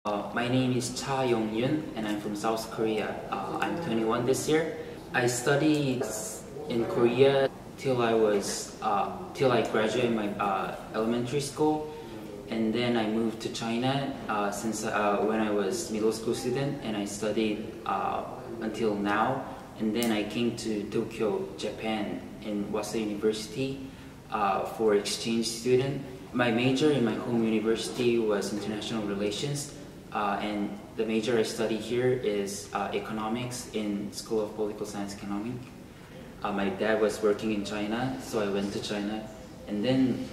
My name is Young Yoon and I'm from South Korea. I'm 21 this year. I studied in Korea till I graduated my elementary school, and then I moved to China since when I was middle school student, and I studied until now. And then I came to Tokyo, Japan, in Waseda University for exchange student. My major in my home university was international relations, and the major I study here is economics in School of Political Science Economics. My dad was working in China, so I went to China, and then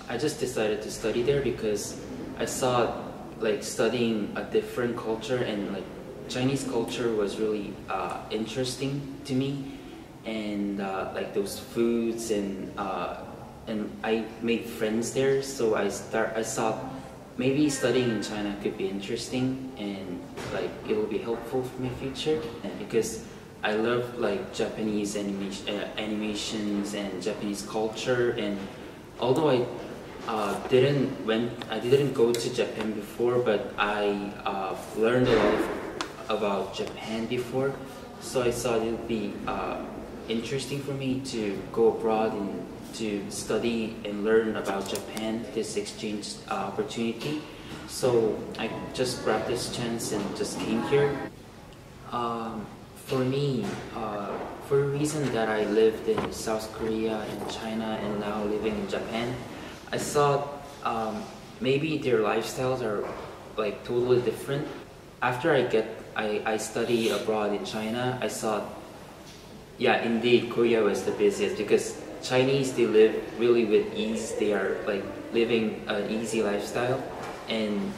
I just decided to study there because I saw like studying a different culture, and like Chinese culture was really interesting to me, and like those foods, and I made friends there, so I thought maybe studying in China could be interesting, and like it will be helpful for my future, and because I love like Japanese animations and Japanese culture. And although I didn't go to Japan before, but I learned a lot about Japan before, so I thought it would be interesting for me to go abroad and to study and learn about Japan, this exchange opportunity. So I just grabbed this chance and just came here. For me, for the reason that I lived in South Korea and China and now living in Japan, I thought maybe their lifestyles are like totally different. After I study abroad in China, I thought, yeah, indeed, Korea was the busiest, because Chinese, they live really with ease. They are like living an easy lifestyle, and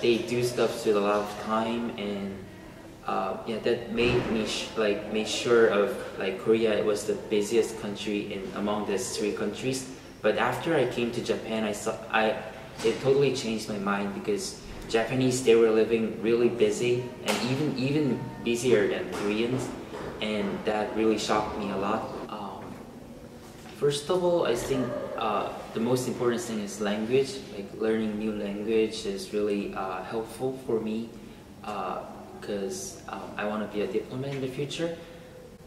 they do stuff with a lot of time, and yeah, that made me make sure of like Korea was the busiest country among these three countries. But after I came to Japan, it totally changed my mind, because Japanese, they were living really busy, and even busier than Koreans, and that really shocked me a lot. First of all, I think the most important thing is language. Like learning new language is really helpful for me, because I want to be a diplomat in the future.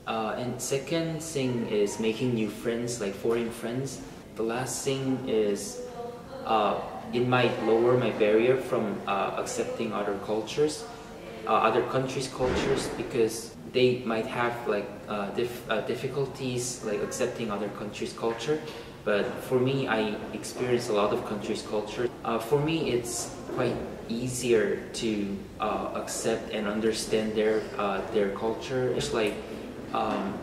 And second thing is making new friends, like foreign friends. The last thing is it might lower my barrier from accepting other cultures, other countries' cultures, because they might have like difficulties like accepting other countries' culture. But for me, I experience a lot of countries' culture. For me, it's quite easier to accept and understand their culture. It's like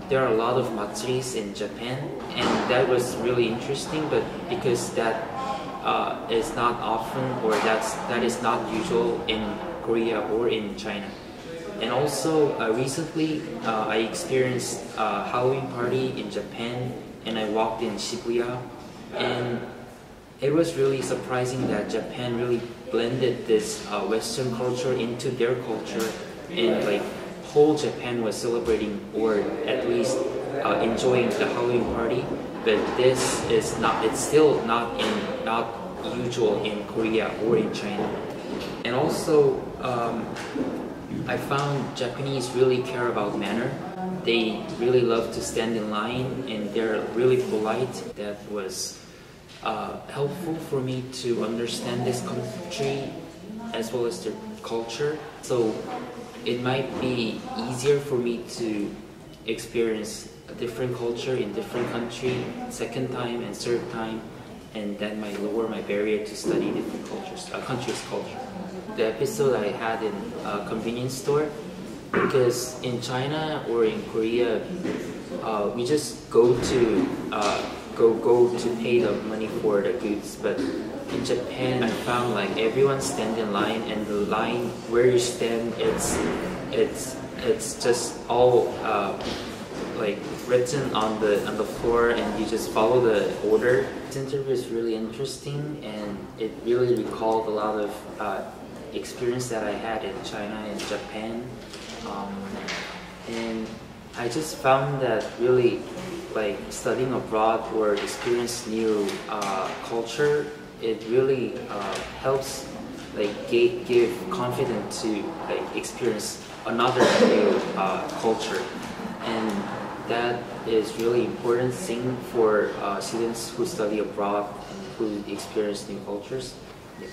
there are a lot of matsuris in Japan, and that was really interesting. But because that is not often, or that is not usual in Korea or in China. And also recently I experienced a Halloween party in Japan, and I walked in Shibuya, and it was really surprising that Japan really blended this Western culture into their culture, and like whole Japan was celebrating, or at least enjoying the Halloween party. But this is not, it's still not usual in Korea or in China. And also I found Japanese really care about manner. They really love to stand in line, and they're really polite. That was helpful for me to understand this country as well as their culture. So it might be easier for me to experience a different culture in different country second time and third time, and that might lower my barrier to study different cultures, countries' culture. The episode I had in a convenience store, because in China or in Korea, we just go to pay the money for the goods. But in Japan, I found like everyone stand in line, and the line where you stand, it's just all like written on the floor, and you just follow the order. This interview is really interesting, and it really recalled a lot of experience that I had in China and Japan, and I just found that really like studying abroad or experience new culture, it really helps like give confidence to like experience another new culture, and that is really important thing for students who study abroad and who experience new cultures. Yeah.